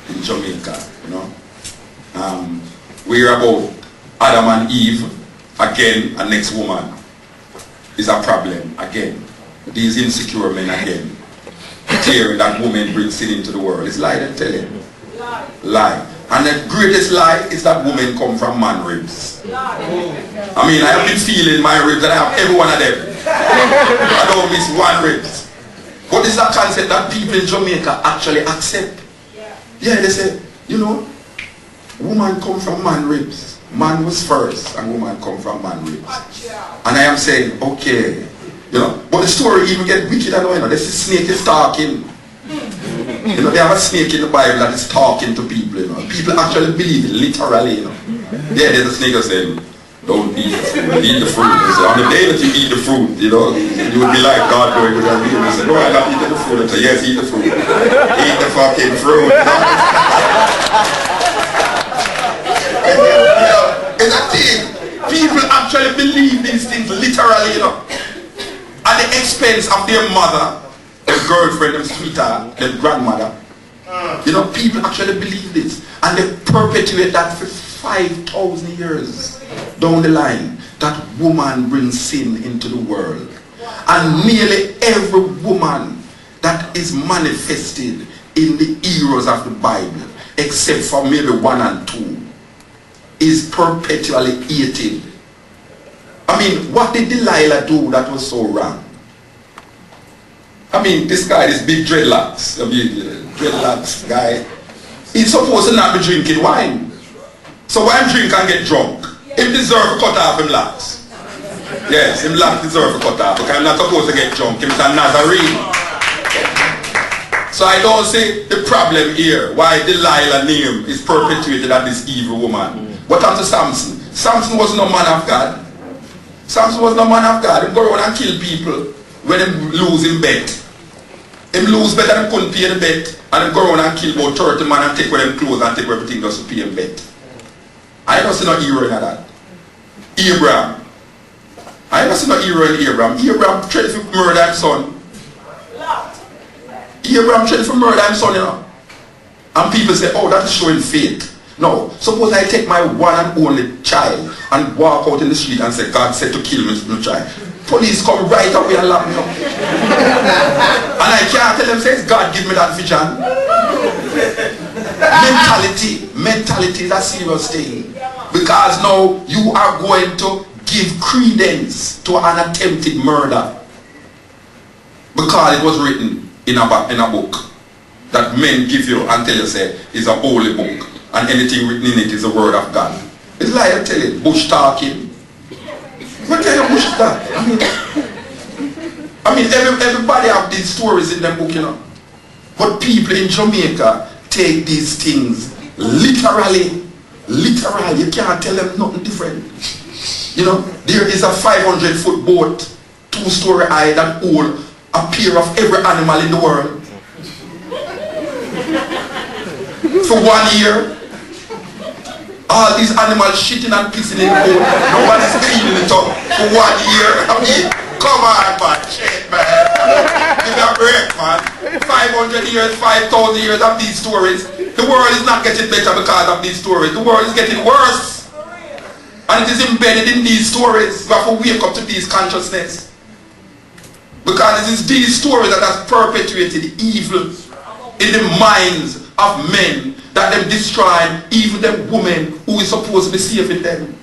in Jamaica, you know. We hear about Adam and Eve, again, a next woman is a problem, again. These insecure men, again, declaring that woman brings sin into the world. It's lie and telling. Lie. And the greatest lie is that women come from man ribs. I mean, I have been feeling my ribs and I have every one of them. I don't miss one ribs. But this is a concept that people in Jamaica actually accept. Yeah, they say, you know, woman come from man ribs. Man was first and woman come from man ribs. And I am saying, okay, you know, but the story even get wicked and you know, this snake is talking. You know, they have a snake in the Bible that is talking to people, you know. People actually believe it, literally, you know. Yeah, there's a snake that said, don't eat the fruit, eat the fruit. They say, on the day that you eat the fruit, you know, you would be like God going to the real. They say, no, I'm not eating the fruit. I say, yes, eat the fruit. Eat the fucking fruit. You know? It's a thing. People actually believe these things literally, you know. At the expense of their mother, their girlfriend, their sweetheart, their grandmother. You know, people actually believe this. And they perpetuate that for 5,000 years down the line. That woman brings sin into the world. And nearly every woman that is manifested in the heroes of the Bible, except for maybe 1 and 2, is perpetually hated. I mean, what did Delilah do that was so wrong? I mean, this guy, this big dreadlocks, dreadlocks guy, he's supposed to not be drinking wine. So why drink and get drunk? Him deserve to cut off him locks. Yes, him locks deserve to cut off, because I'm not supposed to get drunk. Him's a Nazarene. So I don't see the problem here, why Delilah name is perpetuated at this evil woman. What happened to Samson? Samson was no man of God. Samson was no man of God. He go around and kill people when they lose in bet. Him lose bet and couldn't pay the bet, and him go around and kill about 30 men and take away them clothes and take everything just to pay him bet. I don't see no hero in that. Abraham. I don't see no hero in Abraham. Abraham tried to murder his son. Abraham tried to murder his son, you know. And people say, oh, that is showing faith. No. Suppose I take my one and only child and walk out in the street and say, God said to kill me, no child. Police come right away and lock me up. And I can't tell them, says, God give me that vision. Mentality is a serious thing. Because now you are going to give credence to an attempted murder. Because it was written in a book that men give you and tell you, say, is a holy book. And anything written in it is the word of God. It's like I tell you, bush talking. What kind of bush is that? I mean everybody have these stories in them book, you know. But people in Jamaica take these things literally. Literally, you can't tell them nothing different. You know, there is a 500-foot boat, 2-story high that hold a pair of every animal in the world. For 1 year, all these animals shitting and pissing in the boat. Nobody's cleaning it up for 1 year. I mean, come on, man. Shit, man. Give me a break, man. 500 years, 5,000 years of these stories. The world is not getting better because of these stories. The world is getting worse. And it is embedded in these stories. We have to wake up to these consciousness. Because it is these stories that have perpetuated evil in the minds of men, that them destroy even the woman who is supposed to be saving them.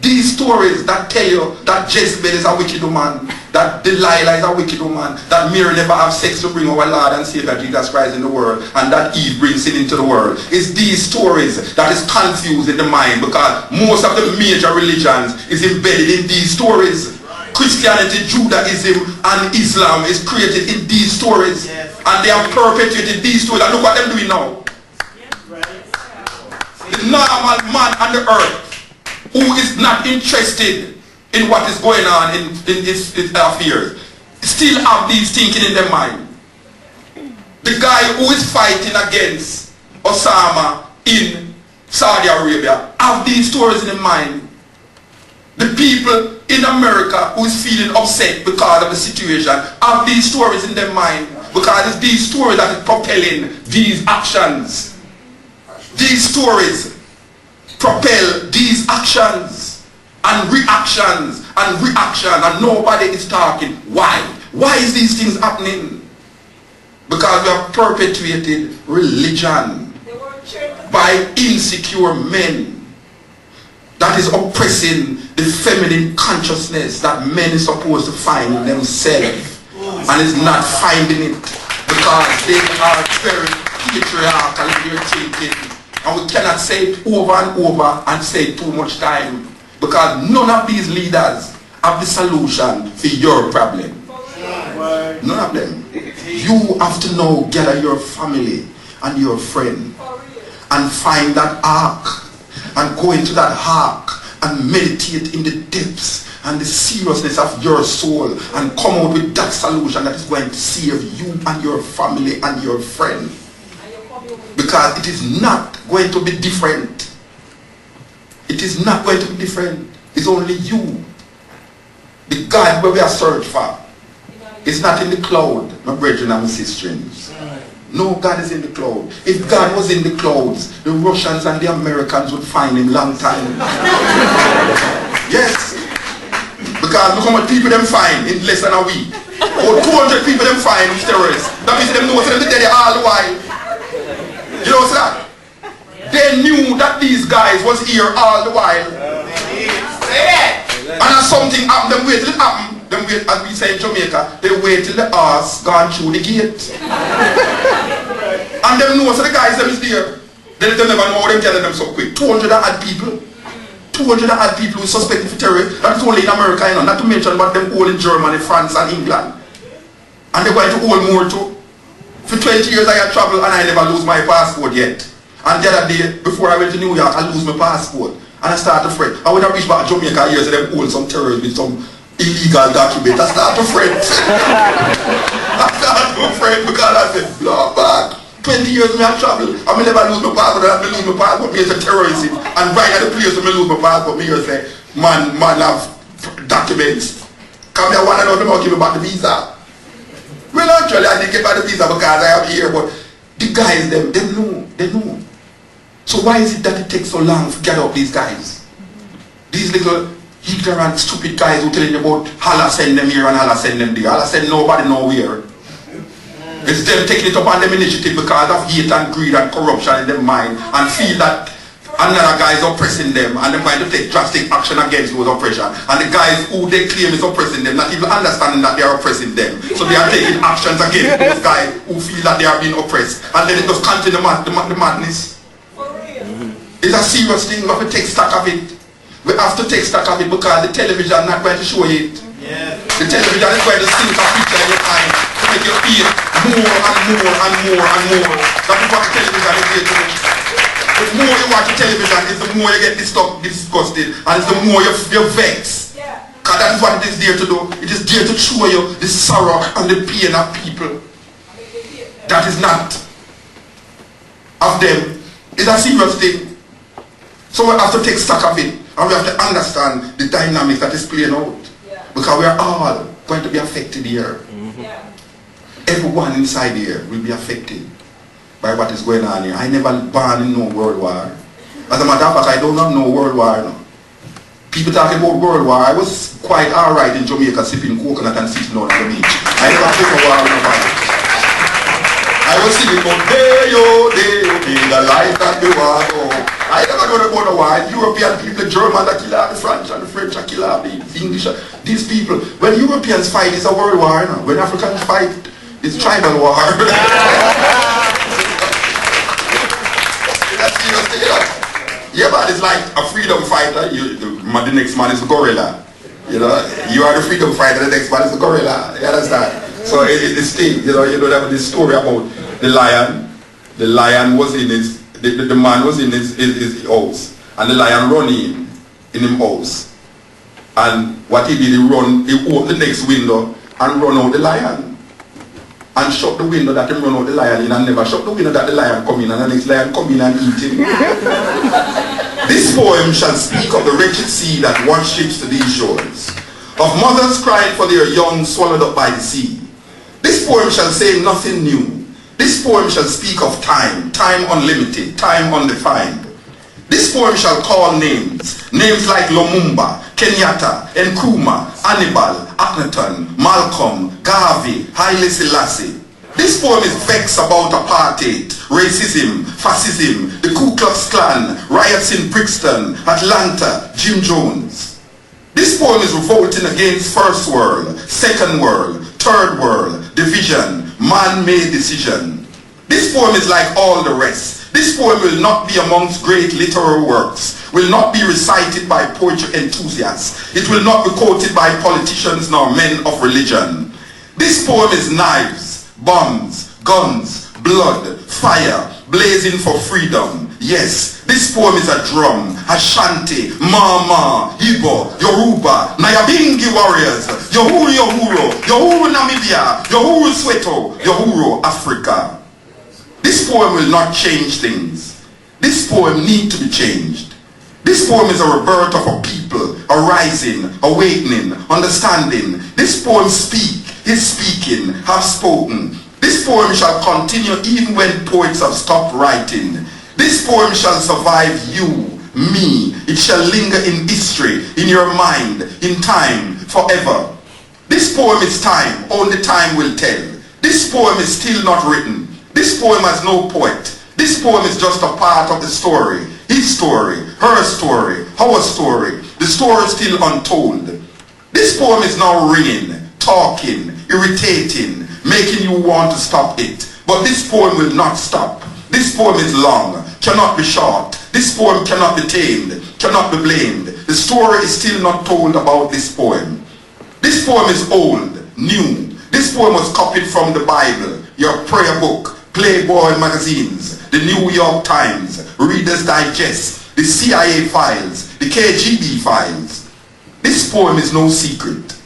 These stories that tell you that Jezebel is a wicked woman, that Delilah is a wicked woman, that Mary never have sex to bring our Lord and Savior Jesus Christ in the world, and that Eve brings sin into the world. It's these stories that is confusing the mind, because most of the major religions is embedded in these stories. Christianity, Judaism, and Islam is created in these stories. Yes. And they have perpetuated these stories. And look what they're doing now. The normal man on the earth who is not interested in what is going on in his affairs still have these thinking in their mind. The guy who is fighting against Osama in Saudi Arabia have these stories in their mind. The people in America who is feeling upset because of the situation have these stories in their mind, because it's these stories that is propelling these actions. These stories propel these actions and reactions and nobody is talking. Why? Why is these things happening? Because we have perpetuated religion by insecure men that is oppressing the feminine consciousness that men is supposed to find in themselves, and is not finding it because they are very patriarchal in their thinking. And we cannot say it over and over and say it too much time, because none of these leaders have the solution for your problem. None of them. You have to now gather your family and your friend and find that ark and go into that ark and meditate in the depths and the seriousness of your soul and come out with that solution that is going to save you and your family and your friend. Because it is not going to be different. It is not going to be different. It's only you. The God where we are searched for is not in the cloud, my brethren and my sisters. No, God is in the cloud. If God was in the clouds, the Russians and the Americans would find him long time. Yes. Because look how much people them find in less than a week. Or 200 people them find with terrorists. That means them know them dead all the while. You know what's that? They knew that these guys was here all the while. And as something happened, them wait till it happened. Them wait, as we say in Jamaica, they wait till the horse gone through the gate. And them know, so the guys them is there. They never know how them telling them so quick. 200 odd people. 200 odd people who suspected for terror. That is only in America, you know, not to mention about them all in Germany, France and England. And they're going to hold more too. For 20 years I have traveled and I never lose my passport yet. And the other day, before I went to New York, I lose my passport. And I started to fret. And when I reach back to Jamaica here, so them hold some terrorists with some illegal document. I start to fret. I start to fret because I said, Lord back. 20 years I have traveled. I may never lose my passport. I lose my passport. Me as a terrorist. And right at the place where I lose my passport, me here say, man have documents. Come here, one and all them give me back the visa. Well, actually, I didn't get back the visa because I am here, but the guys, they know. So why is it that it takes so long to get up these guys? These little ignorant, stupid guys who telling you about Allah send them here and Allah send them there. Allah send nobody nowhere. It's them taking it up on them initiative because of hate and greed and corruption in their mind and feel that another guy is oppressing them and they're going to take drastic action against those oppression. And the guys who they claim is oppressing them, not even understanding that they are oppressing them. So they are taking actions against those guys who feel that they are being oppressed. And then it just continue the madness. It's a serious thing. We have to take stock of it. We have to take stock of it because the television is not going to show it. Yeah. The television is going to sink a picture in your mind to make you feel more and more and more and more. That's what the television is here to do. The more you watch the television, the more you get disgusted, and it's the more you're vexed. Because that is what it is there to do. It is there to show you the sorrow and the pain of people. That is not of them. It's a serious thing. So we have to take stock of it, and we have to understand the dynamics that is playing out. Because we are all going to be affected here. Everyone inside here will be affected by what is going on here. I never born in no world war. As a matter of fact, I don't have no world war now. People talking about world war. I was quite alright in Jamaica sipping coconut and sitting on the beach. I never took a war with nobody. I was singing about day-o, the life that we want. I never know about the war. European people, the German that kill out the French and the French that kill out the English. These people, when Europeans fight, it's a world war. You know? When Africans fight, it's tribal war. That's serious thing, you know? Yeah, but it's like a freedom fighter. The next man is a gorilla. You know, you are the freedom fighter. The next man is a gorilla. You understand? So it's thing. You know that this story about the lion. The lion was in his. The man was in his house, and the lion run in his house. And what he did, he opened the next window and run out the lion. And shut the window that he run out the lion in, and never shut the window that the lion come in, and the next lion come in and eat him. This poem shall speak of the wretched sea that once ships to these shores, of mothers crying for their young swallowed up by the sea. This poem shall say nothing new. This poem shall speak of time, time unlimited, time undefined. This poem shall call names like Lumumba, Kenyatta, Nkrumah, Hannibal, Akhenaton, Malcolm, Garvey, Haile Selassie. This poem is vexed about apartheid, racism, fascism, the Ku Klux Klan, riots in Brixton, Atlanta, Jim Jones. This poem is revolting against first world, second world, third world, division, man-made decision. This poem is like all the rest. This poem will not be amongst great literary works, will not be recited by poetry enthusiasts. It will not be quoted by politicians nor men of religion. This poem is knives, bombs, guns, blood, fire, blazing for freedom. Yes, this poem is a drum, Ashanti, Mama, Igbo, Yoruba, Nyabingi warriors, Yohuru Namibia, Yohuru Soweto, Yohuru Africa. This poem will not change things. This poem needs to be changed. This poem is a rebirth of a people, a rising, awakening, understanding. This poem is speaking, have spoken. This poem shall continue even when poets have stopped writing. This poem shall survive you, me. It shall linger in history, in your mind, in time, forever. This poem is time, only time will tell. This poem is still not written. This poem has no poet. This poem is just a part of the story. His story, her story, our story. The story is still untold. This poem is now ringing, talking, irritating, making you want to stop it. But this poem will not stop. This poem is long, cannot be short. This poem cannot be tamed, cannot be blamed. The story is still not told about this poem. This poem is old, new. This poem was copied from the Bible, your prayer book, Playboy magazines, the New York Times, Reader's Digest, the CIA files, the KGB files. This poem is no secret.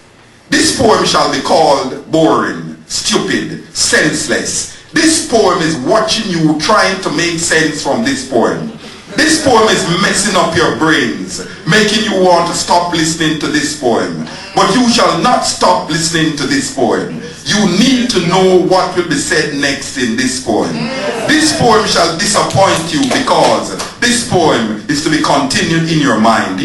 This poem shall be called boring, stupid, senseless. This poem is watching you trying to make sense from this poem. This poem is messing up your brains, making you want to stop listening to this poem. But you shall not stop listening to this poem. You need to know what will be said next in this poem. This poem shall disappoint you because this poem is to be continued in your mind,